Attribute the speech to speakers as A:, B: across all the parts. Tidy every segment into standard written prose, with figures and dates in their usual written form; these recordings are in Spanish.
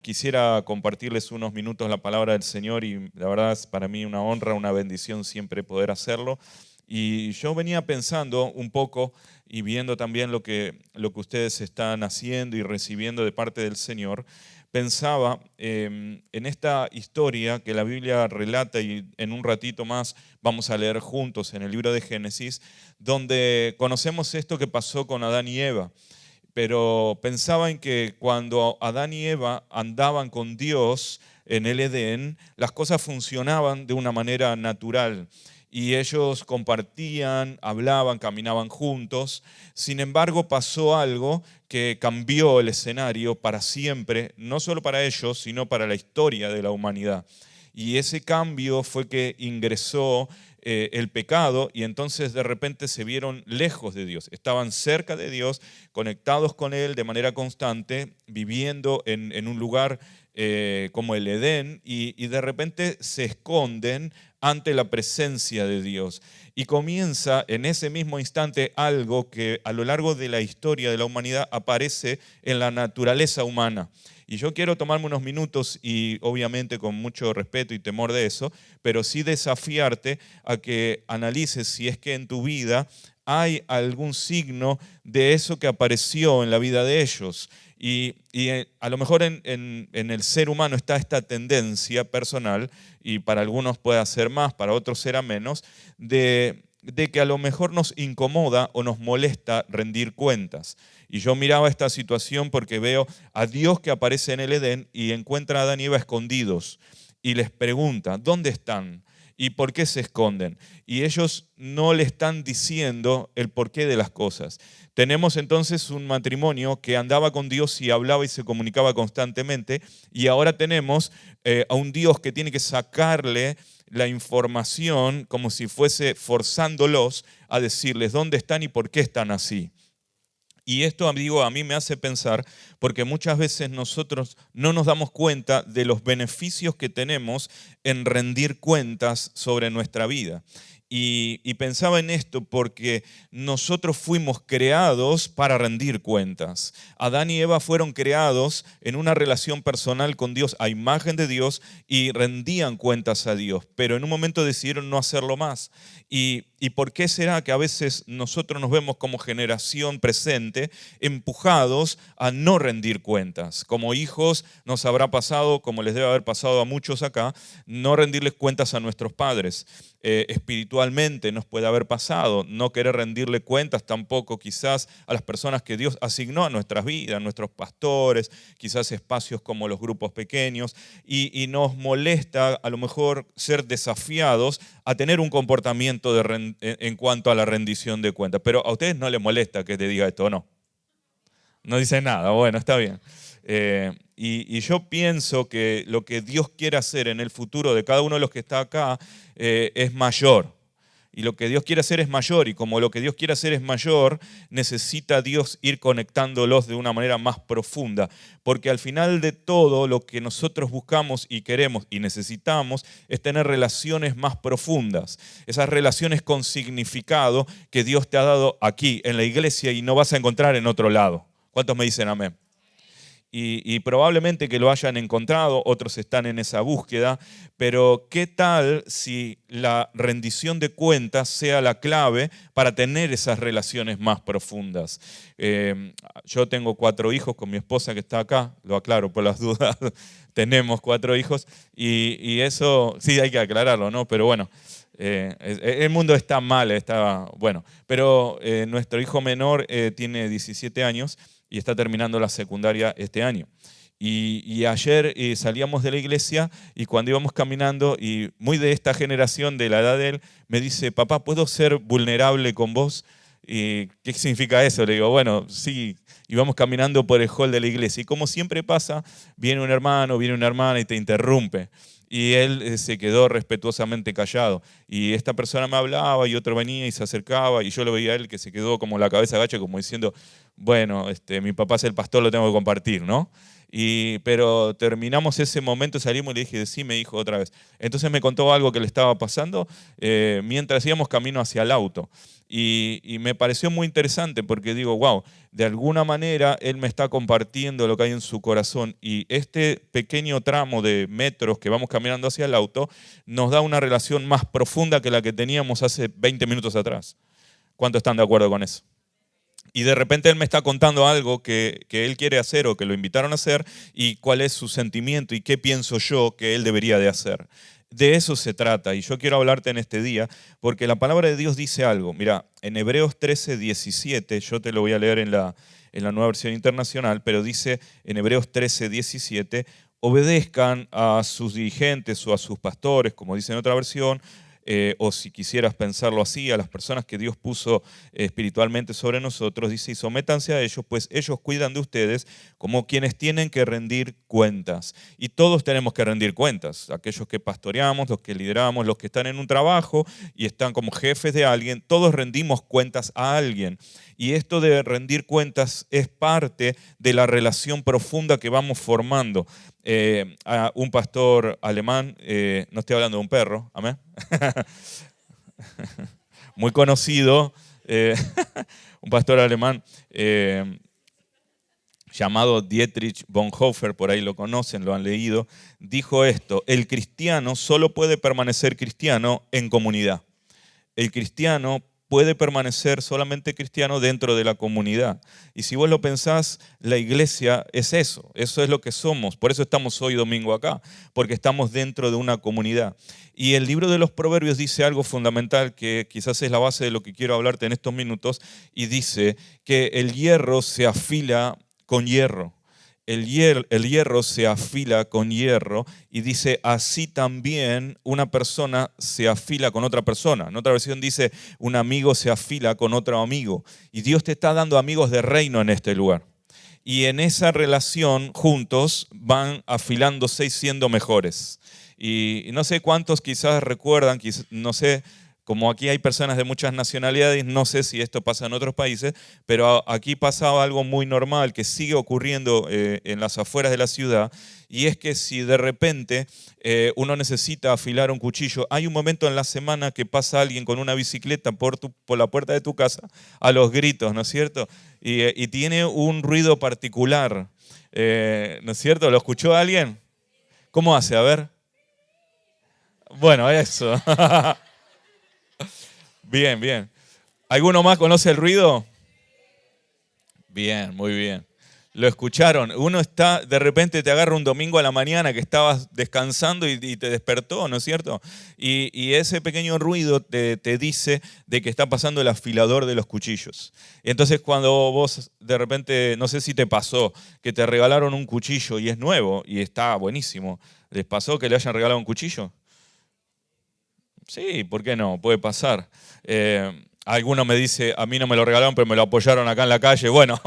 A: Quisiera compartirles unos minutos la palabra del Señor y la verdad es para mí una honra, una bendición siempre poder hacerlo. Y yo venía pensando un poco y viendo también lo que ustedes están haciendo y recibiendo de parte del Señor, pensaba en esta historia que la Biblia relata y en un ratito más vamos a leer juntos en el libro de Génesis, donde conocemos esto que pasó con Adán y Eva. Pero pensaba en que cuando Adán y Eva andaban con Dios en el Edén, las cosas funcionaban de una manera natural y ellos compartían, hablaban, caminaban juntos. Sin embargo, pasó algo que cambió el escenario para siempre, no solo para ellos, sino para la historia de la humanidad. Y ese cambio fue que ingresó el pecado y entonces de repente se vieron lejos de Dios. Estaban cerca de Dios, conectados con Él de manera constante, viviendo en un lugar como el Edén y de repente se esconden ante la presencia de Dios. Y comienza en ese mismo instante algo que a lo largo de la historia de la humanidad aparece en la naturaleza humana. Y yo quiero tomarme unos minutos y obviamente con mucho respeto y temor de eso, pero sí desafiarte a que analices si es que en tu vida hay algún signo de eso que apareció en la vida de ellos. Y a lo mejor en el ser humano está esta tendencia personal, y para algunos puede ser más, para otros será menos, de que a lo mejor nos incomoda o nos molesta rendir cuentas. Y yo miraba esta situación porque veo a Dios que aparece en el Edén y encuentra a Adán y Eva escondidos y les pregunta, ¿dónde están? ¿Y por qué se esconden? Y ellos no le están diciendo el porqué de las cosas. Tenemos entonces un matrimonio que andaba con Dios y hablaba y se comunicaba constantemente, y ahora tenemos a un Dios que tiene que sacarle la información como si fuese forzándolos a decirles dónde están y por qué están así. Y esto, amigo, a mí me hace pensar porque muchas veces nosotros no nos damos cuenta de los beneficios que tenemos en rendir cuentas sobre nuestra vida. Y pensaba en esto porque nosotros fuimos creados para rendir cuentas. Adán y Eva fueron creados en una relación personal con Dios, a imagen de Dios, y rendían cuentas a Dios, pero en un momento decidieron no hacerlo más. ¿Y por qué será que a veces nosotros nos vemos como generación presente empujados a no rendir cuentas? Como hijos nos habrá pasado, como les debe haber pasado a muchos acá, no rendirles cuentas a nuestros padres. Espiritualmente nos puede haber pasado no querer rendirle cuentas tampoco quizás a las personas que Dios asignó a nuestras vidas, nuestros pastores, quizás espacios como los grupos pequeños, y nos molesta a lo mejor ser desafiados a tener un comportamiento en cuanto a la rendición de cuentas. Pero a ustedes no les molesta que te diga esto, ¿o no? No dice nada, bueno, está bien. Y yo pienso que lo que Dios quiere hacer en el futuro de cada uno de los que está acá es mayor. Y lo que Dios quiere hacer es mayor, y como lo que Dios quiere hacer es mayor, necesita Dios ir conectándolos de una manera más profunda. Porque al final de todo, lo que nosotros buscamos y queremos y necesitamos es tener relaciones más profundas. Esas relaciones con significado que Dios te ha dado aquí, en la iglesia, y no vas a encontrar en otro lado. ¿Cuántos me dicen amén? Y probablemente que lo hayan encontrado, otros están en esa búsqueda, pero ¿qué tal si la rendición de cuentas sea la clave para tener esas relaciones más profundas? Yo tengo 4 hijos con mi esposa que está acá, lo aclaro por las dudas, tenemos 4 hijos y eso sí hay que aclararlo, ¿no? Pero bueno. El mundo está mal, está bueno, pero nuestro hijo menor tiene 17 años y está terminando la secundaria este año. Y ayer salíamos de la iglesia y cuando íbamos caminando, y muy de esta generación, de la edad de él, me dice, papá, ¿puedo ser vulnerable con vos? ¿Y qué significa eso? Le digo, bueno, sí. Y vamos caminando por el hall de la iglesia. Y como siempre pasa, viene un hermano, viene una hermana y te interrumpe. Y él se quedó respetuosamente callado. Y esta persona me hablaba y otro venía y se acercaba y yo lo veía a él que se quedó como la cabeza agacha, como diciendo, bueno, mi papá es el pastor, lo tengo que compartir, ¿no? Pero terminamos ese momento, salimos y le dije, sí, me dijo otra vez. Entonces me contó algo que le estaba pasando mientras íbamos camino hacia el auto. Y me pareció muy interesante porque digo, wow, de alguna manera él me está compartiendo lo que hay en su corazón. Y este pequeño tramo de metros que vamos caminando hacia el auto nos da una relación más profunda que la que teníamos hace 20 minutos atrás. ¿Cuántos están de acuerdo con eso? Y de repente él me está contando algo que él quiere hacer o que lo invitaron a hacer y cuál es su sentimiento y qué pienso yo que él debería de hacer. De eso se trata y yo quiero hablarte en este día porque la palabra de Dios dice algo. Mira, en Hebreos 13, 17, yo te lo voy a leer en la nueva versión internacional, pero dice en Hebreos 13, 17, obedezcan a sus dirigentes o a sus pastores, como dice en otra versión, o si quisieras pensarlo así, a las personas que Dios puso espiritualmente sobre nosotros, dice, y sométanse a ellos, pues ellos cuidan de ustedes como quienes tienen que rendir cuentas. Y todos tenemos que rendir cuentas, aquellos que pastoreamos, los que lideramos, los que están en un trabajo y están como jefes de alguien, todos rendimos cuentas a alguien. Y esto de rendir cuentas es parte de la relación profunda que vamos formando. A un pastor alemán, no estoy hablando de un perro, amén, muy conocido, un pastor alemán llamado Dietrich Bonhoeffer, por ahí lo conocen, lo han leído, dijo esto: el cristiano solo puede permanecer cristiano en comunidad. El cristiano puede permanecer solamente cristiano dentro de la comunidad. Y si vos lo pensás, la iglesia es eso es lo que somos. Por eso estamos hoy domingo acá, porque estamos dentro de una comunidad. Y el libro de los Proverbios dice algo fundamental que quizás es la base de lo que quiero hablarte en estos minutos, y dice que el hierro se afila con hierro. El hierro se afila con hierro y dice, así también una persona se afila con otra persona. En otra versión dice, un amigo se afila con otro amigo. Y Dios te está dando amigos de reino en este lugar. Y en esa relación juntos van afilándose y siendo mejores. Y no sé cuántos quizás recuerdan, no sé, como aquí hay personas de muchas nacionalidades, no sé si esto pasa en otros países, pero aquí pasaba algo muy normal que sigue ocurriendo en las afueras de la ciudad, y es que si de repente uno necesita afilar un cuchillo, hay un momento en la semana que pasa alguien con una bicicleta por la puerta de tu casa a los gritos, ¿no es cierto? Y tiene un ruido particular, ¿no es cierto? ¿Lo escuchó alguien? ¿Cómo hace? A ver. Bueno, eso. Bien, bien. ¿Alguno más conoce el ruido? Bien, muy bien. Lo escucharon. Uno está, de repente te agarra un domingo a la mañana que estabas descansando y te despertó, ¿no es cierto? Y ese pequeño ruido te dice de que está pasando el afilador de los cuchillos. Y entonces cuando vos de repente, no sé si te pasó, que te regalaron un cuchillo y es nuevo y está buenísimo. ¿Les pasó que le hayan regalado un cuchillo? Sí, ¿por qué no? Puede pasar. Alguno me dice, a mí no me lo regalaron, pero me lo apoyaron acá en la calle. Bueno,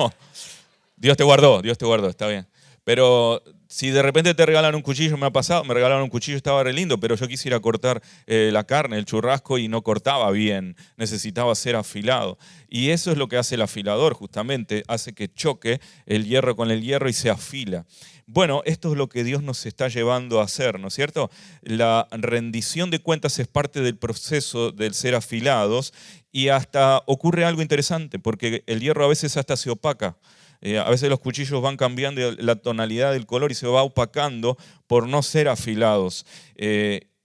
A: Dios te guardó, está bien. Pero si de repente te regalan un cuchillo, me ha pasado, me regalaron un cuchillo, estaba re lindo, pero yo quisiera cortar la carne, el churrasco, y no cortaba bien, necesitaba ser afilado. Y eso es lo que hace el afilador, justamente, hace que choque el hierro con el hierro y se afila. Bueno, esto es lo que Dios nos está llevando a hacer, ¿no es cierto? La rendición de cuentas es parte del proceso del ser afilados, y hasta ocurre algo interesante, porque el hierro a veces hasta se opaca. A veces los cuchillos van cambiando la tonalidad del color y se va opacando por no ser afilados.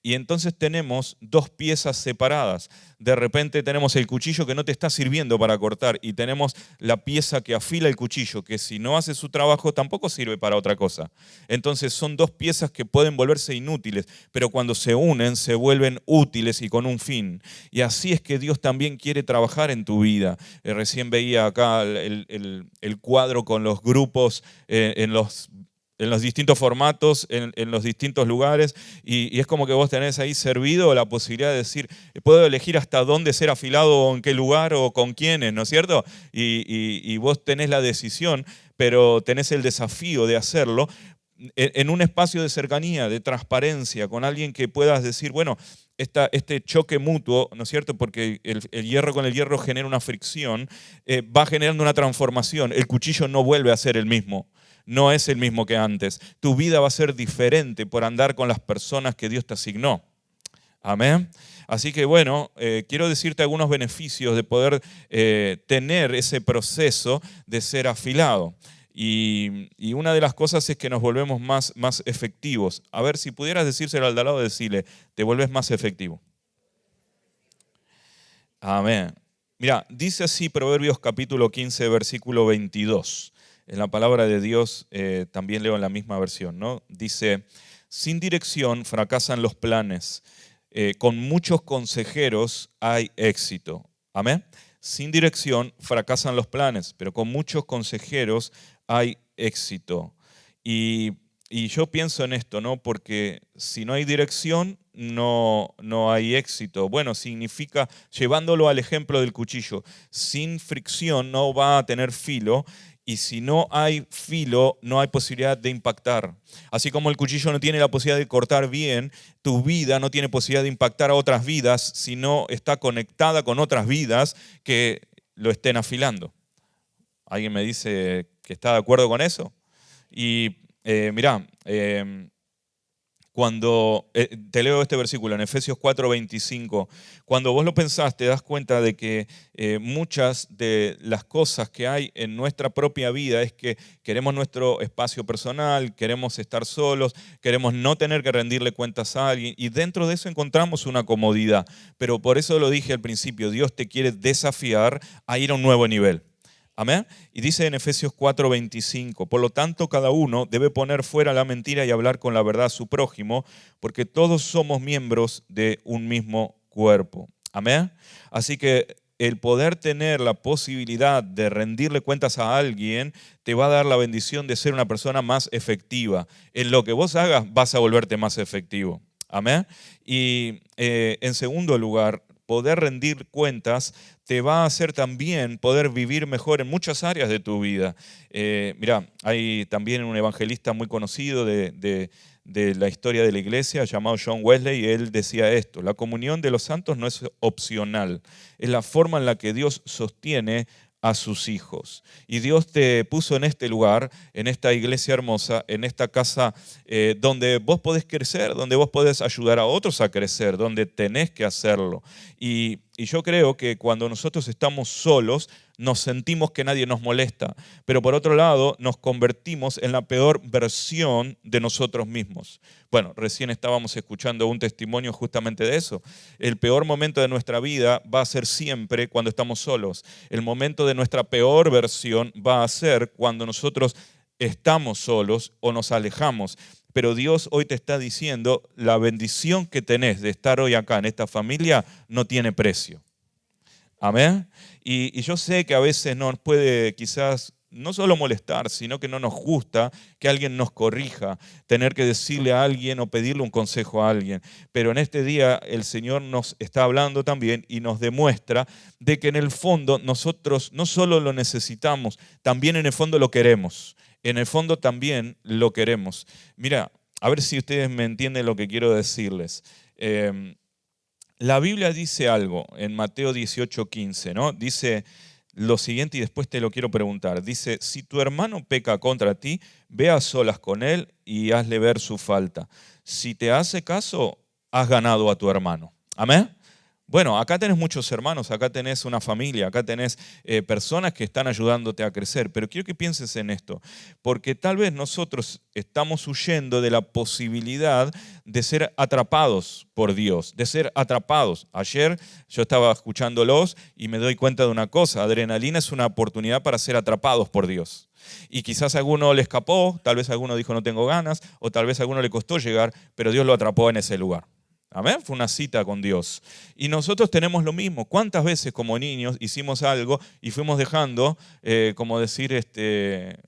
A: Y entonces tenemos dos piezas separadas. De repente tenemos el cuchillo que no te está sirviendo para cortar y tenemos la pieza que afila el cuchillo, que si no hace su trabajo tampoco sirve para otra cosa. Entonces son dos piezas que pueden volverse inútiles, pero cuando se unen se vuelven útiles y con un fin. Y así es que Dios también quiere trabajar en tu vida. Recién veía acá el cuadro con los grupos en los distintos formatos, en los distintos lugares, y es como que vos tenés ahí servido la posibilidad de decir, puedo elegir hasta dónde ser afilado o en qué lugar o con quiénes, ¿no es cierto? Y vos tenés la decisión, pero tenés el desafío de hacerlo, en un espacio de cercanía, de transparencia, con alguien que puedas decir, bueno, este choque mutuo, ¿no es cierto? Porque el hierro con el hierro genera una fricción, va generando una transformación. El cuchillo no vuelve a ser el mismo, no es el mismo que antes. Tu vida va a ser diferente por andar con las personas que Dios te asignó. Amén. Así que bueno, quiero decirte algunos beneficios de poder tener ese proceso de ser afilado. Y una de las cosas es que nos volvemos más efectivos. A ver, si pudieras decírselo al de al lado, decirle, te vuelves más efectivo. Amén. Mira, dice así Proverbios capítulo 15, versículo 22. En la palabra de Dios también leo en la misma versión, ¿no? Dice, sin dirección fracasan los planes, con muchos consejeros hay éxito. Amén. Sin dirección fracasan los planes, pero con muchos consejeros hay éxito. Y yo pienso en esto, ¿no? Porque si no hay dirección, no hay éxito. Bueno, significa, llevándolo al ejemplo del cuchillo, sin fricción no va a tener filo, y si no hay filo, no hay posibilidad de impactar. Así como el cuchillo no tiene la posibilidad de cortar bien, tu vida no tiene posibilidad de impactar a otras vidas si no está conectada con otras vidas que lo estén afilando. ¿Alguien me dice que está de acuerdo con eso? Y mirá, cuando te leo este versículo en Efesios 4:25, cuando vos lo pensás te das cuenta de que muchas de las cosas que hay en nuestra propia vida es que queremos nuestro espacio personal, queremos estar solos, queremos no tener que rendirle cuentas a alguien, y dentro de eso encontramos una comodidad. Pero por eso lo dije al principio, Dios te quiere desafiar a ir a un nuevo nivel. Amén. Y dice en Efesios 4:25, por lo tanto cada uno debe poner fuera la mentira y hablar con la verdad a su prójimo, porque todos somos miembros de un mismo cuerpo. Amén. Así que el poder tener la posibilidad de rendirle cuentas a alguien te va a dar la bendición de ser una persona más efectiva. En lo que vos hagas vas a volverte más efectivo. Amén. Y en segundo lugar, poder rendir cuentas te va a hacer también poder vivir mejor en muchas áreas de tu vida. Mirá, hay también un evangelista muy conocido de la historia de la iglesia llamado John Wesley, y él decía esto: la comunión de los santos no es opcional, es la forma en la que Dios sostiene a sus hijos. Y Dios te puso en este lugar, en esta iglesia hermosa, en esta casa donde vos podés crecer, donde vos podés ayudar a otros a crecer, donde tenés que hacerlo. Y yo creo que cuando nosotros estamos solos, nos sentimos que nadie nos molesta, pero por otro lado nos convertimos en la peor versión de nosotros mismos. Bueno, recién estábamos escuchando un testimonio justamente de eso. El peor momento de nuestra vida va a ser siempre cuando estamos solos. El momento de nuestra peor versión va a ser cuando nosotros estamos solos o nos alejamos. Pero Dios hoy te está diciendo, la bendición que tenés de estar hoy acá en esta familia no tiene precio. Amén. Y yo sé que a veces nos puede quizás no solo molestar, sino que no nos gusta que alguien nos corrija, tener que decirle a alguien o pedirle un consejo a alguien. Pero en este día el Señor nos está hablando también y nos demuestra de que en el fondo nosotros no solo lo necesitamos, también en el fondo lo queremos. En el fondo también lo queremos. Mira, a ver si ustedes me entienden lo que quiero decirles. La Biblia dice algo en Mateo 18:15, ¿no? Dice lo siguiente y después te lo quiero preguntar. Dice, si tu hermano peca contra ti, ve a solas con él y hazle ver su falta. Si te hace caso, has ganado a tu hermano. ¿Amén? Bueno, acá tenés muchos hermanos, acá tenés una familia, acá tenés personas que están ayudándote a crecer, pero quiero que pienses en esto, porque tal vez nosotros estamos huyendo de la posibilidad de ser atrapados por Dios, de ser atrapados. Ayer yo estaba escuchándolos y me doy cuenta de una cosa: adrenalina es una oportunidad para ser atrapados por Dios. Y quizás a alguno le escapó, tal vez a alguno dijo no tengo ganas, o tal vez a alguno le costó llegar, pero Dios lo atrapó en ese lugar. Amén, fue una cita con Dios. Y nosotros tenemos lo mismo. ¿Cuántas veces como niños hicimos algo y fuimos dejando, como decir,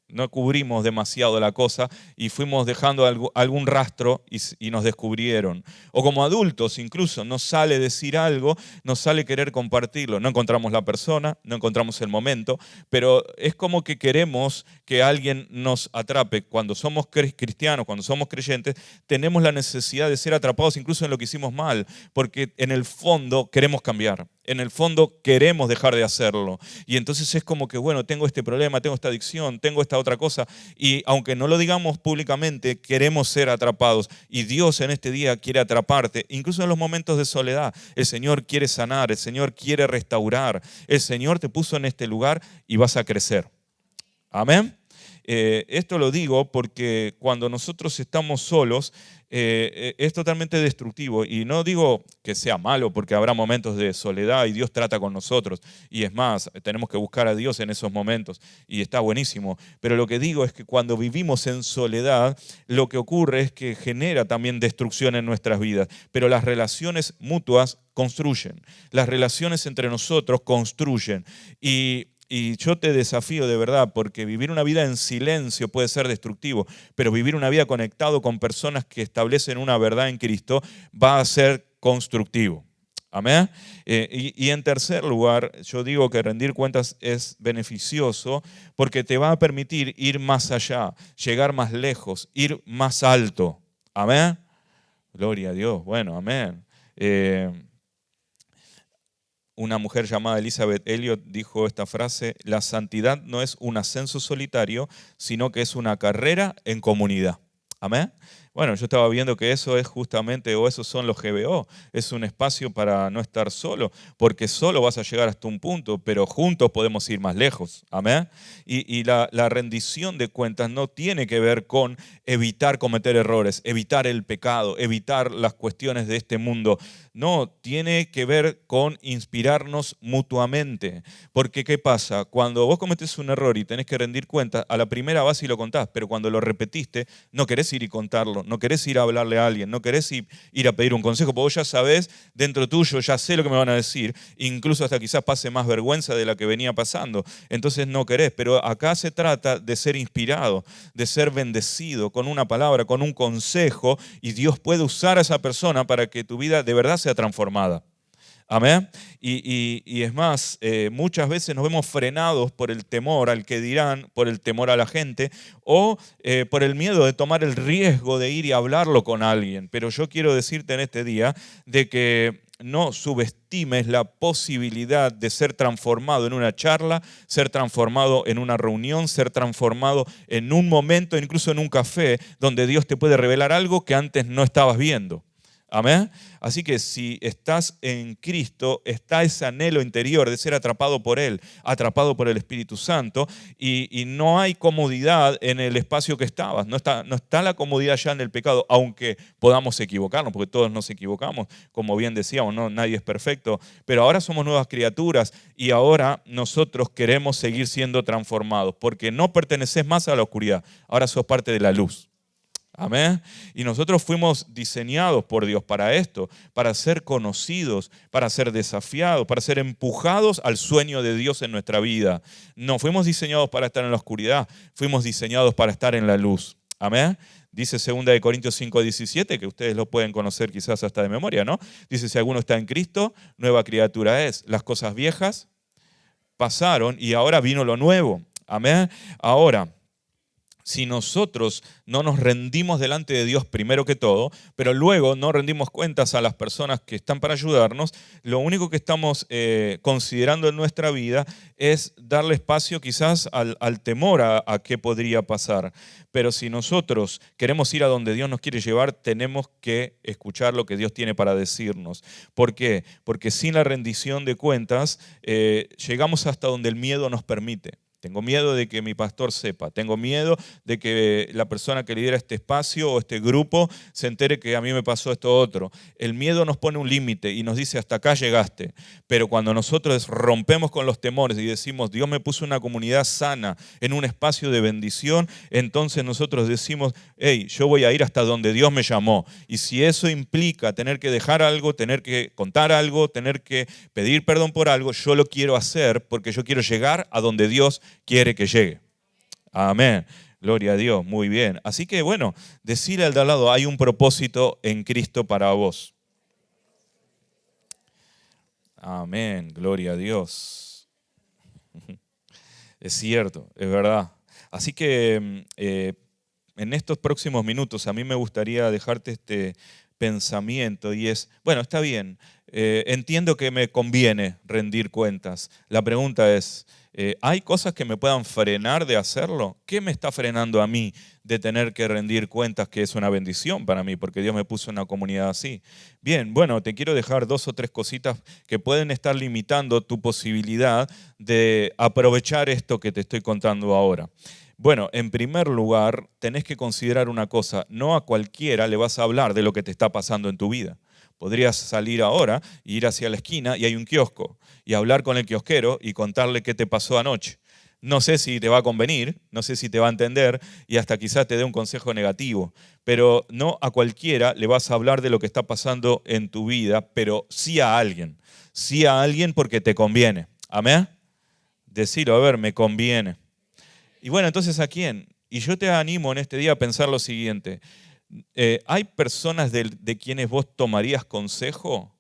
A: no cubrimos demasiado la cosa y fuimos dejando algún rastro y nos descubrieron? O como adultos incluso, nos sale decir algo, nos sale querer compartirlo. No encontramos la persona, no encontramos el momento, pero es como que queremos que alguien nos atrape. Cuando somos cristianos, cuando somos creyentes, tenemos la necesidad de ser atrapados incluso en lo que hicimos mal, porque en el fondo queremos cambiar, en el fondo queremos dejar de hacerlo. Y entonces es como que, bueno, tengo este problema, tengo esta adicción, tengo esta otra cosa, y aunque no lo digamos públicamente, queremos ser atrapados. Y Dios en este día quiere atraparte, incluso en los momentos de soledad. El Señor quiere sanar, el Señor quiere restaurar, el Señor te puso en este lugar y vas a crecer. Amén. Esto lo digo porque cuando nosotros estamos solos es totalmente destructivo, y no digo que sea malo porque habrá momentos de soledad y Dios trata con nosotros, y es más, tenemos que buscar a Dios en esos momentos y está buenísimo, pero lo que digo es que cuando vivimos en soledad lo que ocurre es que genera también destrucción en nuestras vidas, pero las relaciones mutuas construyen, las relaciones entre nosotros construyen. Y yo te desafío de verdad, porque vivir una vida en silencio puede ser destructivo, pero vivir una vida conectado con personas que establecen una verdad en Cristo va a ser constructivo. Amén. Y en tercer lugar, yo digo que rendir cuentas es beneficioso porque te va a permitir ir más allá, llegar más lejos, ir más alto. Amén. Gloria a Dios. Bueno, amén. Una mujer llamada Elizabeth Elliot dijo esta frase: la santidad no es un ascenso solitario, sino que es una carrera en comunidad. Amén. Bueno, yo estaba viendo que eso es justamente, o esos son los GBO, es un espacio para no estar solo, porque solo vas a llegar hasta un punto, pero juntos podemos ir más lejos. Amén. Y la rendición de cuentas no tiene que ver con evitar cometer errores, evitar el pecado, evitar las cuestiones de este mundo. No, tiene que ver con inspirarnos mutuamente. Porque ¿qué pasa? Cuando vos cometés un error y tenés que rendir cuentas, a la primera vas y lo contás, pero cuando lo repetiste, no querés ir y contarlo, no querés ir a hablarle a alguien, no querés ir a pedir un consejo, porque vos ya sabés, dentro tuyo ya sé lo que me van a decir, incluso hasta quizás pase más vergüenza de la que venía pasando. Entonces no querés, pero acá se trata de ser inspirado, de ser bendecido con una palabra, con un consejo, y Dios puede usar a esa persona para que tu vida de verdad sea transformada. Amén. Y es más, muchas veces nos vemos frenados por el temor al que dirán, por el temor a la gente, o por el miedo de tomar el riesgo de ir y hablarlo con alguien. Pero yo quiero decirte en este día de que no subestimes la posibilidad de ser transformado en una charla, ser transformado en una reunión, ser transformado en un momento, incluso en un café, donde Dios te puede revelar algo que antes no estabas viendo. Amén. Así que si estás en Cristo, está ese anhelo interior de ser atrapado por Él, atrapado por el Espíritu Santo, y no hay comodidad en el espacio que estabas. No está la comodidad ya en el pecado, aunque podamos equivocarnos, porque todos nos equivocamos, como bien decíamos, ¿no? Nadie es perfecto, pero ahora somos nuevas criaturas y ahora nosotros queremos seguir siendo transformados, porque no perteneces más a la oscuridad, ahora sos parte de la luz. Amén. Y nosotros fuimos diseñados por Dios para esto, para ser conocidos, para ser desafiados, para ser empujados al sueño de Dios en nuestra vida. No fuimos diseñados para estar en la oscuridad, fuimos diseñados para estar en la luz. Amén. Dice 2 Corintios 5:17, que ustedes lo pueden conocer quizás hasta de memoria, ¿no? Dice: si alguno está en Cristo, nueva criatura es. Las cosas viejas pasaron y ahora vino lo nuevo. Amén. Ahora, si nosotros no nos rendimos delante de Dios primero que todo, pero luego no rendimos cuentas a las personas que están para ayudarnos, lo único que estamos considerando en nuestra vida es darle espacio quizás al temor a qué podría pasar. Pero si nosotros queremos ir a donde Dios nos quiere llevar, tenemos que escuchar lo que Dios tiene para decirnos. ¿Por qué? Porque sin la rendición de cuentas llegamos hasta donde el miedo nos permite. Tengo miedo de que mi pastor sepa. Tengo miedo de que la persona que lidera este espacio o este grupo se entere que a mí me pasó esto otro. El miedo nos pone un límite y nos dice hasta acá llegaste. Pero cuando nosotros rompemos con los temores y decimos Dios me puso una comunidad sana en un espacio de bendición, entonces nosotros decimos, hey, yo voy a ir hasta donde Dios me llamó. Y si eso implica tener que dejar algo, tener que contar algo, tener que pedir perdón por algo, yo lo quiero hacer porque yo quiero llegar a donde Dios quiere que llegue. Amén. Gloria a Dios. Muy bien. Así que bueno, decirle al de al lado, hay un propósito en Cristo para vos. Amén. Gloria a Dios. Es cierto, es verdad. Así que en estos próximos minutos a mí me gustaría dejarte este pensamiento y es, bueno, está bien, entiendo que me conviene rendir cuentas. La pregunta es, ¿hay cosas que me puedan frenar de hacerlo? ¿Qué me está frenando a mí de tener que rendir cuentas, que es una bendición para mí, porque Dios me puso en una comunidad así? Bien, bueno, te quiero dejar 2 o 3 cositas que pueden estar limitando tu posibilidad de aprovechar esto que te estoy contando ahora. Bueno, en primer lugar, tenés que considerar una cosa, no a cualquiera le vas a hablar de lo que te está pasando en tu vida. Podrías salir ahora e ir hacia la esquina y hay un kiosco y hablar con el kiosquero y contarle qué te pasó anoche. No sé si te va a convenir, no sé si te va a entender y hasta quizás te dé un consejo negativo, pero no a cualquiera le vas a hablar de lo que está pasando en tu vida, pero sí a alguien porque te conviene. ¿Amén? Decirlo, a ver, me conviene. Y bueno, entonces ¿a quién? Y yo te animo en este día a pensar lo siguiente. ¿Hay personas de quienes vos tomarías consejo?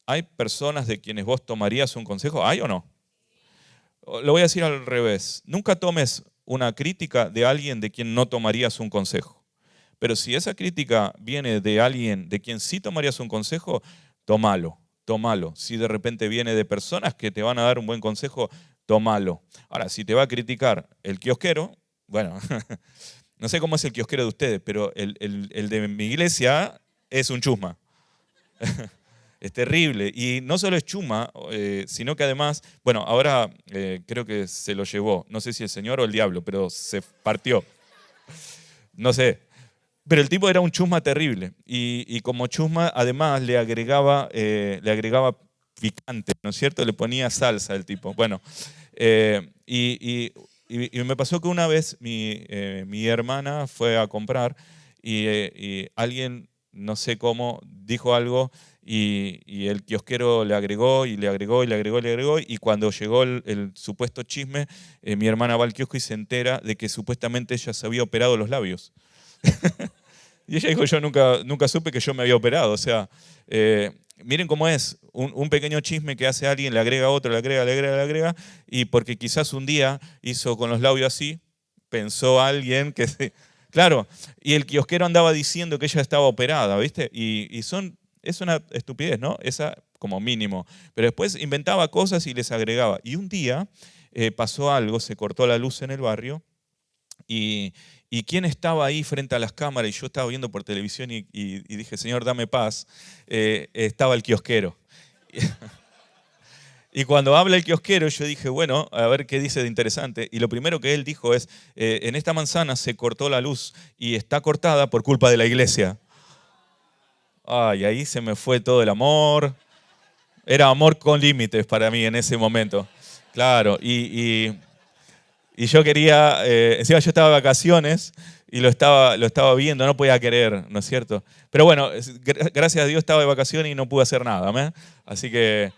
A: ¿Hay personas de quienes vos tomarías un consejo? ¿Hay o no? Lo voy a decir al revés. Nunca tomes una crítica de alguien de quien no tomarías un consejo. Pero si esa crítica viene de alguien de quien sí tomarías un consejo, tómalo. Si de repente viene de personas que te van a dar un buen consejo, tómalo. Ahora, si te va a criticar el kiosquero, bueno, no sé cómo es el kiosquero de ustedes, pero el de mi iglesia es un chusma. Es terrible. Y no solo es chuma, sino que además, bueno, ahora creo que se lo llevó, no sé si el Señor o el diablo, pero se partió. No sé. Pero el tipo era un chusma terrible. Y como chusma, además le agregaba picante, ¿no es cierto? Le ponía salsa el tipo. Bueno, y me pasó que una vez mi hermana fue a comprar y alguien, no sé cómo, dijo algo y el kiosquero le agregó y le agregó y le agregó y le agregó y cuando llegó el supuesto chisme, mi hermana va al kiosco y se entera de que supuestamente ella se había operado los labios. Y ella dijo, yo nunca supe que yo me había operado. O sea, miren cómo es, un pequeño chisme que hace alguien, le agrega otro, le agrega, y porque quizás un día hizo con los labios así, pensó alguien que sí. Claro, y el kiosquero andaba diciendo que ella estaba operada, ¿viste? Es una estupidez, ¿no? Esa como mínimo. Pero después inventaba cosas y les agregaba. Y un día pasó algo, se cortó la luz en el barrio. ¿Y quién estaba ahí frente a las cámaras? Y yo estaba viendo por televisión y dije, Señor, dame paz. Estaba el kiosquero. Y cuando habla el kiosquero, yo dije, bueno, a ver qué dice de interesante. Y lo primero que él dijo es, en esta manzana se cortó la luz y está cortada por culpa de la iglesia. Ay, ahí se me fue todo el amor. Era amor con límites para mí en ese momento. Claro, y yo quería, encima yo estaba de vacaciones y lo estaba viendo, no podía creer, ¿no es cierto? Pero bueno, gracias a Dios estaba de vacaciones y no pude hacer nada, ¿me? Así que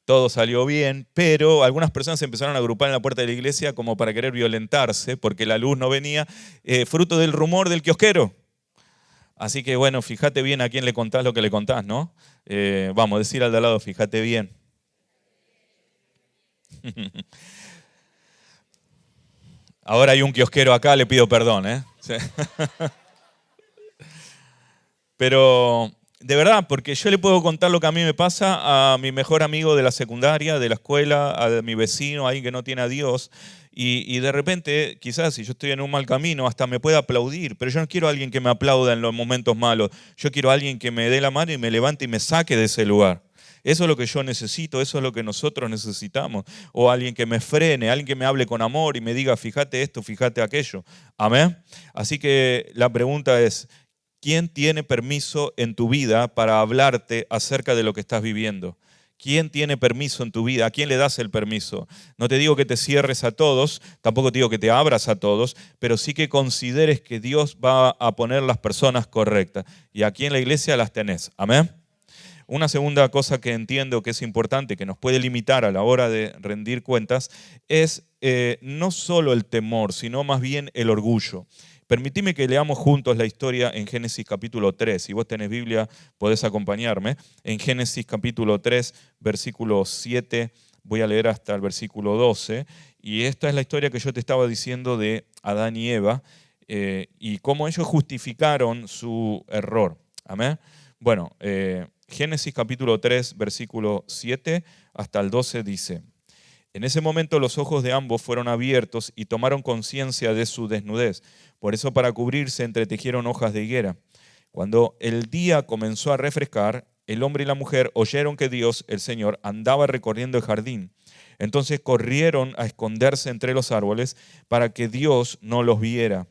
A: todo salió bien, pero algunas personas se empezaron a agrupar en la puerta de la iglesia como para querer violentarse porque la luz no venía, fruto del rumor del kiosquero. Así que bueno, fíjate bien a quién le contás lo que le contás, ¿no? Vamos, decir al de al lado, fíjate bien. Ahora hay un kiosquero acá, le pido perdón, ¿eh? Sí. Pero de verdad, porque yo le puedo contar lo que a mí me pasa a mi mejor amigo de la secundaria, de la escuela, a mi vecino, alguien que no tiene a Dios, y de repente, quizás si yo estoy en un mal camino, hasta me puede aplaudir, pero yo no quiero a alguien que me aplauda en los momentos malos, yo quiero a alguien que me dé la mano y me levante y me saque de ese lugar. Eso es lo que yo necesito, eso es lo que nosotros necesitamos. O alguien que me frene, alguien que me hable con amor y me diga, fíjate esto, fíjate aquello. Amén. Así que la pregunta es, ¿quién tiene permiso en tu vida para hablarte acerca de lo que estás viviendo? ¿Quién tiene permiso en tu vida? ¿A quién le das el permiso? No te digo que te cierres a todos, tampoco te digo que te abras a todos, pero sí que consideres que Dios va a poner las personas correctas. Y aquí en la iglesia las tenés. Amén. Una segunda cosa que entiendo que es importante, que nos puede limitar a la hora de rendir cuentas, es no solo el temor, sino más bien el orgullo. Permitime que leamos juntos la historia en Génesis capítulo 3. Si vos tenés Biblia, podés acompañarme. En Génesis capítulo 3, versículo 7, voy a leer hasta el versículo 12. Y esta es la historia que yo te estaba diciendo de Adán y Eva y cómo ellos justificaron su error. Amén. Bueno, Génesis capítulo 3, versículo 7 hasta el 12 dice: En ese momento los ojos de ambos fueron abiertos y tomaron conciencia de su desnudez. Por eso para cubrirse entretejieron hojas de higuera. Cuando el día comenzó a refrescar, el hombre y la mujer oyeron que Dios, el Señor, andaba recorriendo el jardín. Entonces corrieron a esconderse entre los árboles para que Dios no los viera.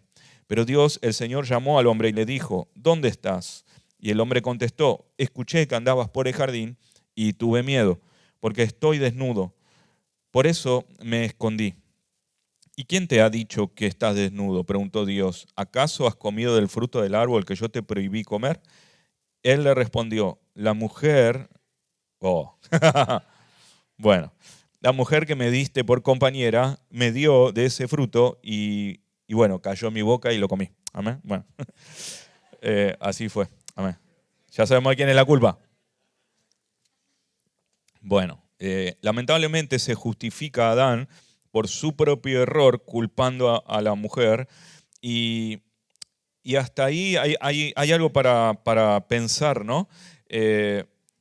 A: Pero Dios, el Señor, llamó al hombre y le dijo: ¿Dónde estás? Y el hombre contestó: Escuché que andabas por el jardín y tuve miedo, porque estoy desnudo. Por eso me escondí. ¿Y quién te ha dicho que estás desnudo?, preguntó Dios. ¿Acaso has comido del fruto del árbol que yo te prohibí comer? Él le respondió: la mujer, bueno, la mujer que me diste por compañera me dio de ese fruto y bueno, cayó en mi boca y lo comí. Amén. Bueno, así fue. Amén. Ya sabemos de quién es la culpa. Bueno, lamentablemente se justifica a Adán por su propio error, culpando a la mujer. Y hasta ahí hay algo para pensar, ¿no?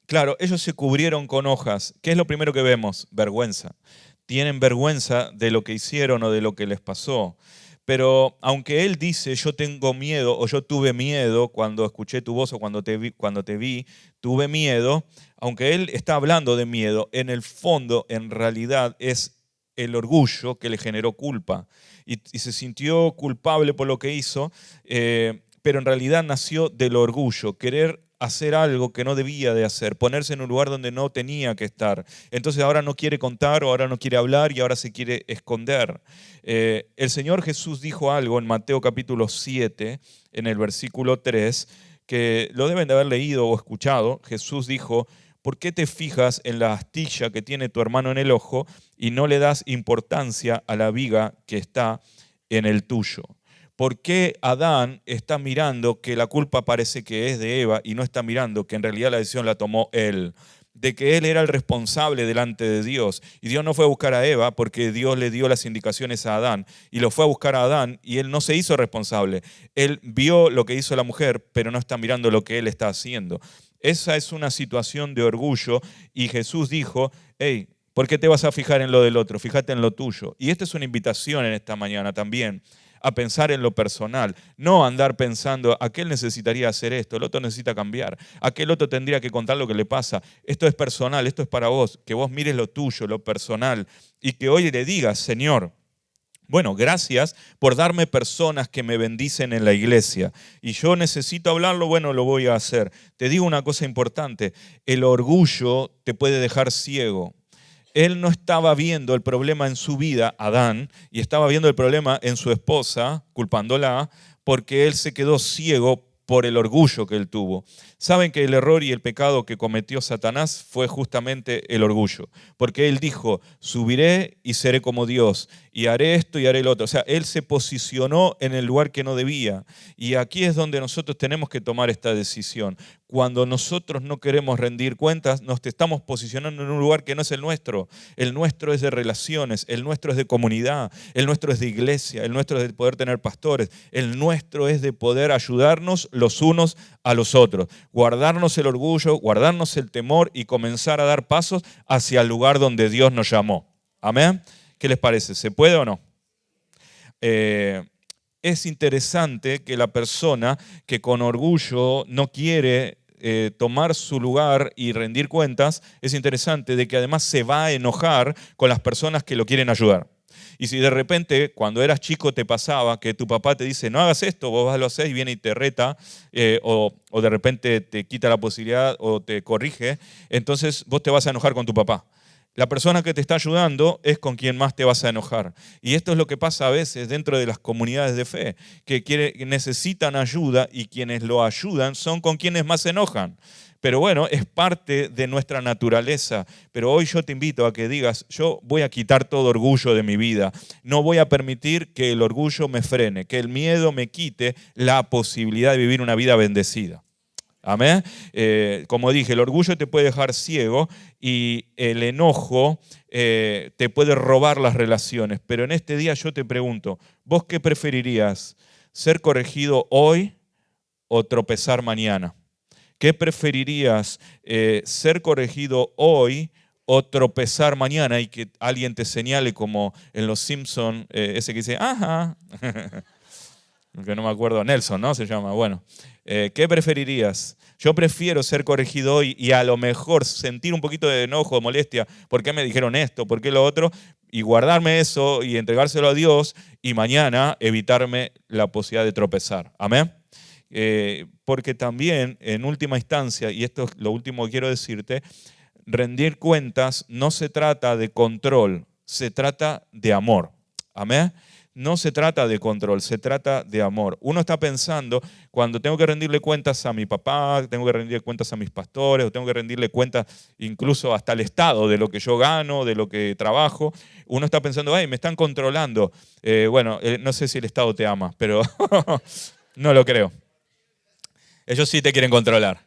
A: Claro, ellos se cubrieron con hojas. ¿Qué es lo primero que vemos? Vergüenza. Tienen vergüenza de lo que hicieron o de lo que les pasó. Pero aunque él dice, yo tengo miedo o yo tuve miedo cuando escuché tu voz o cuando te vi, tuve miedo, aunque él está hablando de miedo, en el fondo, en realidad, es el orgullo que le generó culpa. Y se sintió culpable por lo que hizo, pero en realidad nació del orgullo, querer hacer algo que no debía de hacer, ponerse en un lugar donde no tenía que estar. Entonces ahora no quiere contar o ahora no quiere hablar y ahora se quiere esconder. El Señor Jesús dijo algo en Mateo capítulo 7, en el versículo 3, que lo deben de haber leído o escuchado. Jesús dijo: ¿por qué te fijas en la astilla que tiene tu hermano en el ojo y no le das importancia a la viga que está en el tuyo? ¿Por qué Adán está mirando que la culpa parece que es de Eva y no está mirando que en realidad la decisión la tomó él? De que él era el responsable delante de Dios. Y Dios no fue a buscar a Eva porque Dios le dio las indicaciones a Adán. Y lo fue a buscar a Adán y él no se hizo responsable. Él vio lo que hizo la mujer, pero no está mirando lo que él está haciendo. Esa es una situación de orgullo y Jesús dijo: hey, ¿por qué te vas a fijar en lo del otro? Fíjate en lo tuyo. Y esta es una invitación en esta mañana también, a pensar en lo personal, no andar pensando, aquel necesitaría hacer esto, el otro necesita cambiar, aquel otro tendría que contar lo que le pasa. Esto es personal, esto es para vos, que vos mires lo tuyo, lo personal, y que hoy le digas: Señor, bueno, gracias por darme personas que me bendicen en la iglesia. Y yo necesito hablarlo, bueno, lo voy a hacer. Te digo una cosa importante: el orgullo te puede dejar ciego. Él no estaba viendo el problema en su vida, Adán, y estaba viendo el problema en su esposa, culpándola, porque él se quedó ciego por el orgullo que él tuvo. Saben que el error y el pecado que cometió Satanás fue justamente el orgullo, porque él dijo: subiré y seré como Dios, y haré esto y haré lo otro. O sea, él se posicionó en el lugar que no debía. Y aquí es donde nosotros tenemos que tomar esta decisión. Cuando nosotros no queremos rendir cuentas, nos estamos posicionando en un lugar que no es el nuestro. El nuestro es de relaciones, el nuestro es de comunidad, el nuestro es de iglesia, el nuestro es de poder tener pastores, el nuestro es de poder ayudarnos los unos a los otros, guardarnos el orgullo, guardarnos el temor y comenzar a dar pasos hacia el lugar donde Dios nos llamó. Amén. ¿Qué les parece? ¿Se puede o no? Es interesante que la persona que con orgullo no quiere tomar su lugar y rendir cuentas, es interesante de que además se va a enojar con las personas que lo quieren ayudar. Y si de repente, cuando eras chico, te pasaba que tu papá te dice, no hagas esto, vos lo haces y viene y te reta, o de repente te quita la posibilidad o te corrige, entonces vos te vas a enojar con tu papá. La persona que te está ayudando es con quien más te vas a enojar. Y esto es lo que pasa a veces dentro de las comunidades de fe, que necesitan ayuda y quienes lo ayudan son con quienes más se enojan. Pero bueno, es parte de nuestra naturaleza. Pero hoy yo te invito a que digas, yo voy a quitar todo orgullo de mi vida. No voy a permitir que el orgullo me frene, que el miedo me quite la posibilidad de vivir una vida bendecida. Amén. Como dije, el orgullo te puede dejar ciego y el enojo te puede robar las relaciones. Pero en este día yo te pregunto, ¿vos qué preferirías? ¿Ser corregido hoy o tropezar mañana? ¿Qué preferirías? ¿Ser corregido hoy o tropezar mañana y que alguien te señale como en Los Simpson, ese que dice, ajá, que no me acuerdo, Nelson, ¿no? Se llama, bueno. ¿Qué preferirías? Yo prefiero ser corregido hoy y a lo mejor sentir un poquito de enojo, de molestia, ¿por qué me dijeron esto? ¿Por qué lo otro? Y guardarme eso y entregárselo a Dios y mañana evitarme la posibilidad de tropezar. Amén. Porque también, en última instancia, y esto es lo último que quiero decirte, rendir cuentas no se trata de control, se trata de amor. Amén. No se trata de control, se trata de amor. Uno está pensando, cuando tengo que rendirle cuentas a mi papá, tengo que rendirle cuentas a mis pastores, o tengo que rendirle cuentas incluso hasta al Estado de lo que yo gano, de lo que trabajo, uno está pensando, ay, me están controlando. No sé si el Estado te ama, pero no lo creo. Ellos sí te quieren controlar.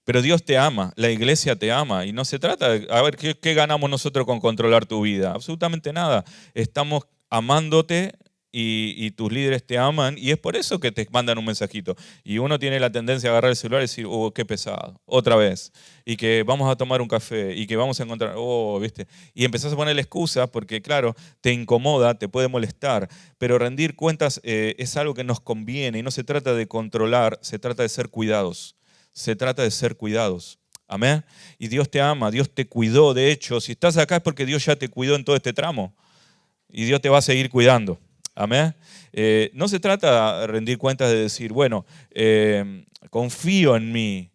A: Pero Dios te ama, la iglesia te ama y no se trata de, a ver, ¿qué ganamos nosotros con controlar tu vida? Absolutamente nada. Estamos amándote y tus líderes te aman y es por eso que te mandan un mensajito. Y uno tiene la tendencia a agarrar el celular y decir, oh, qué pesado, otra vez. Y que vamos a tomar un café y que vamos a encontrar, oh, ¿viste? Y empezás a ponerle excusas porque, claro, te incomoda, te puede molestar, pero rendir cuentas es algo que nos conviene y no se trata de controlar, se trata de ser cuidados. Se trata de ser cuidados. Amén. Y Dios te ama, Dios te cuidó. De hecho, si estás acá es porque Dios ya te cuidó en todo este tramo. Y Dios te va a seguir cuidando. Amén. No se trata de rendir cuentas de decir, bueno, confío en mí.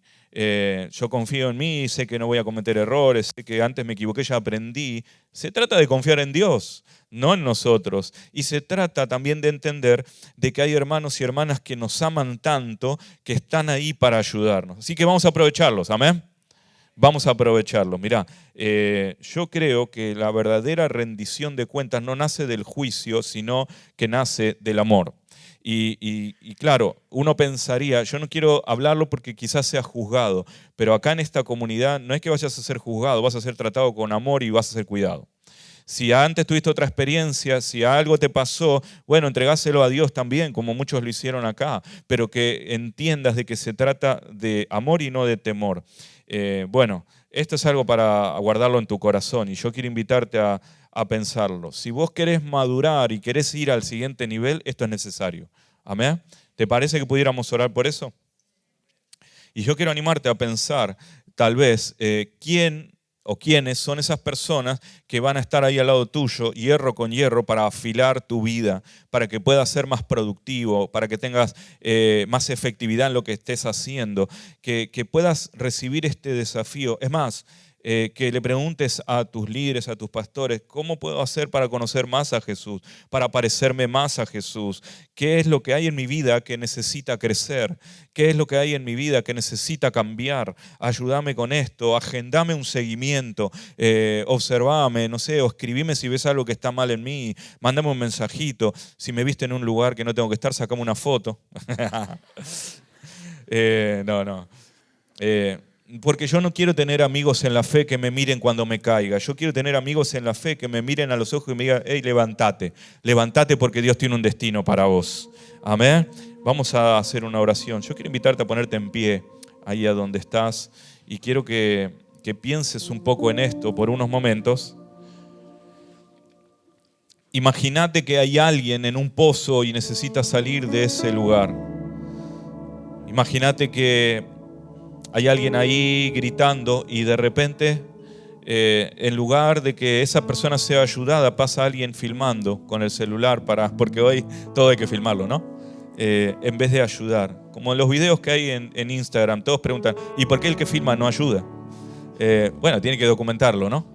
A: Yo confío en mí, sé que no voy a cometer errores, sé que antes me equivoqué, ya aprendí. Se trata de confiar en Dios, no en nosotros. Y se trata también de entender de que hay hermanos y hermanas que nos aman tanto, que están ahí para ayudarnos. Así que vamos a aprovecharlos, amén. Vamos a aprovecharlos. Mirá, yo creo que la verdadera rendición de cuentas no nace del juicio, sino que nace del amor. Y claro, uno pensaría, yo no quiero hablarlo porque quizás sea juzgado, pero acá en esta comunidad no es que vayas a ser juzgado, vas a ser tratado con amor y vas a ser cuidado. Si antes tuviste otra experiencia, si algo te pasó, bueno, entregáselo a Dios también, como muchos lo hicieron acá, pero que entiendas de que se trata de amor y no de temor. Esto es algo para guardarlo en tu corazón y yo quiero invitarte a pensarlo. Si vos querés madurar y querés ir al siguiente nivel, esto es necesario. ¿Amén? ¿Te parece que pudiéramos orar por eso? Y yo quiero animarte a pensar, tal vez, quién o quiénes son esas personas que van a estar ahí al lado tuyo, hierro con hierro, para afilar tu vida, para que puedas ser más productivo, para que tengas más efectividad en lo que estés haciendo, que puedas recibir este desafío. Es más, que le preguntes a tus líderes, a tus pastores, ¿cómo puedo hacer para conocer más a Jesús, para parecerme más a Jesús? ¿Qué es lo que hay en mi vida que necesita crecer? ¿Qué es lo que hay en mi vida que necesita cambiar? Ayúdame con esto, agendame un seguimiento, observame, no sé, o escribime si ves algo que está mal en mí, mándame un mensajito. Si me viste en un lugar que no tengo que estar, sacame una foto. No. Porque yo no quiero tener amigos en la fe que me miren cuando me caiga. Yo quiero tener amigos en la fe que me miren a los ojos y me digan, hey, levántate porque Dios tiene un destino para vos. Amén. Vamos a hacer una oración. Yo quiero invitarte a ponerte en pie ahí a donde estás y quiero que pienses un poco en esto por unos momentos. Imagínate que hay alguien en un pozo y necesita salir de ese lugar. Imagínate que hay alguien ahí gritando y de repente, en lugar de que esa persona sea ayudada, pasa alguien filmando con el celular, porque hoy todo hay que filmarlo, ¿no? En vez de ayudar. Como en los videos que hay en Instagram, todos preguntan, ¿y por qué el que filma no ayuda? Bueno, tiene que documentarlo, ¿no?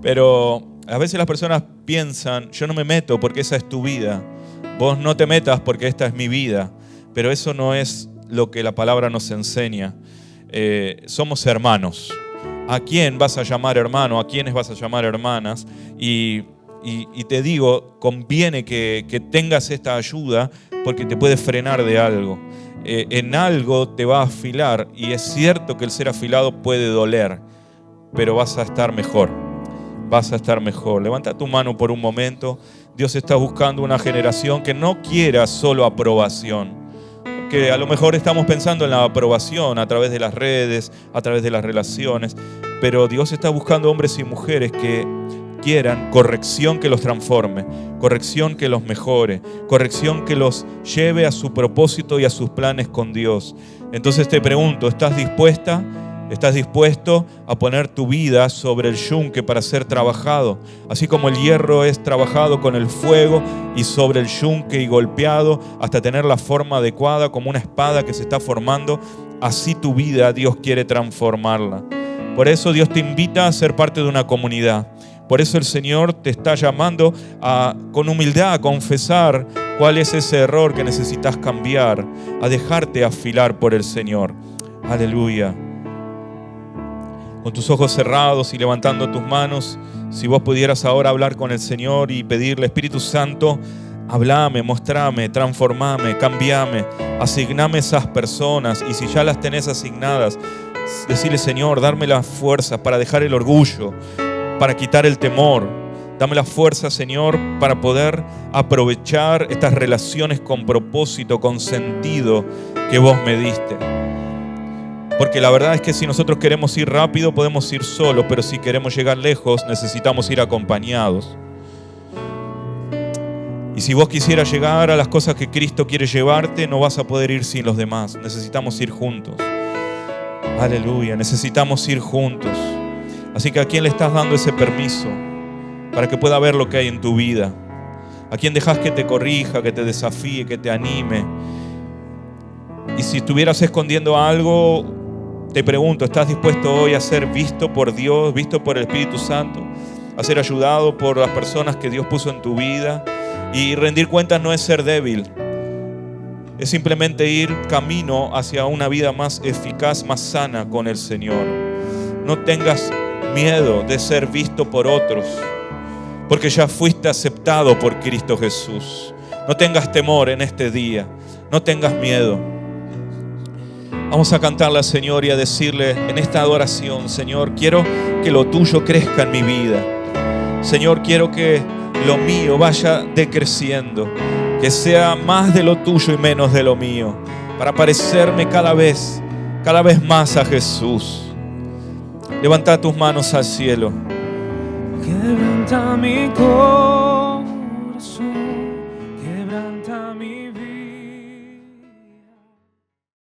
A: Pero a veces las personas piensan, yo no me meto porque esa es tu vida. Vos no te metas porque esta es mi vida. Pero eso no es lo que la palabra nos enseña. Somos hermanos. ¿A quién vas a llamar hermano? ¿A quiénes vas a llamar hermanas? Y te digo, conviene que tengas esta ayuda porque te puede frenar de algo. En algo te va a afilar y es cierto que el ser afilado puede doler, pero vas a estar mejor. Vas a estar mejor. Levanta tu mano por un momento. Dios está buscando una generación que no quiera solo aprobación. Que a lo mejor estamos pensando en la aprobación a través de las redes, a través de las relaciones, pero Dios está buscando hombres y mujeres que quieran corrección que los transforme, corrección que los mejore, corrección que los lleve a su propósito y a sus planes con Dios. Entonces te pregunto, ¿estás dispuesta? ¿Estás dispuesto a poner tu vida sobre el yunque para ser trabajado? Así como el hierro es trabajado con el fuego y sobre el yunque y golpeado hasta tener la forma adecuada como una espada que se está formando, así tu vida Dios quiere transformarla. Por eso Dios te invita a ser parte de una comunidad. Por eso el Señor te está llamando con humildad a confesar cuál es ese error que necesitas cambiar, a dejarte afilar por el Señor. Aleluya. Con tus ojos cerrados y levantando tus manos, si vos pudieras ahora hablar con el Señor y pedirle, Espíritu Santo, hablame, mostrame, transformame, cambiame, asigname esas personas, y si ya las tenés asignadas, decirle, Señor, darme la fuerza para dejar el orgullo, para quitar el temor. Dame la fuerza, Señor, para poder aprovechar estas relaciones con propósito, con sentido que vos me diste. Porque la verdad es que si nosotros queremos ir rápido, podemos ir solos, pero si queremos llegar lejos, necesitamos ir acompañados. Y si vos quisieras llegar a las cosas que Cristo quiere llevarte, no vas a poder ir sin los demás. Necesitamos ir juntos. Aleluya, necesitamos ir juntos. Así que ¿a quién le estás dando ese permiso para que pueda ver lo que hay en tu vida? ¿A quién dejas que te corrija, que te desafíe, que te anime? Y si estuvieras escondiendo algo, te pregunto, ¿estás dispuesto hoy a ser visto por Dios, visto por el Espíritu Santo? A ser ayudado por las personas que Dios puso en tu vida. Y rendir cuentas no es ser débil. Es simplemente ir camino hacia una vida más eficaz, más sana con el Señor. No tengas miedo de ser visto por otros, porque ya fuiste aceptado por Cristo Jesús. No tengas temor en este día. No tengas miedo. Vamos a cantarle al Señor y a decirle en esta adoración, Señor, quiero que lo tuyo crezca en mi vida. Señor, quiero que lo mío vaya decreciendo, que sea más de lo tuyo y menos de lo mío, para parecerme cada vez más a Jesús. Levanta tus manos al cielo.
B: Quebranta mi corazón.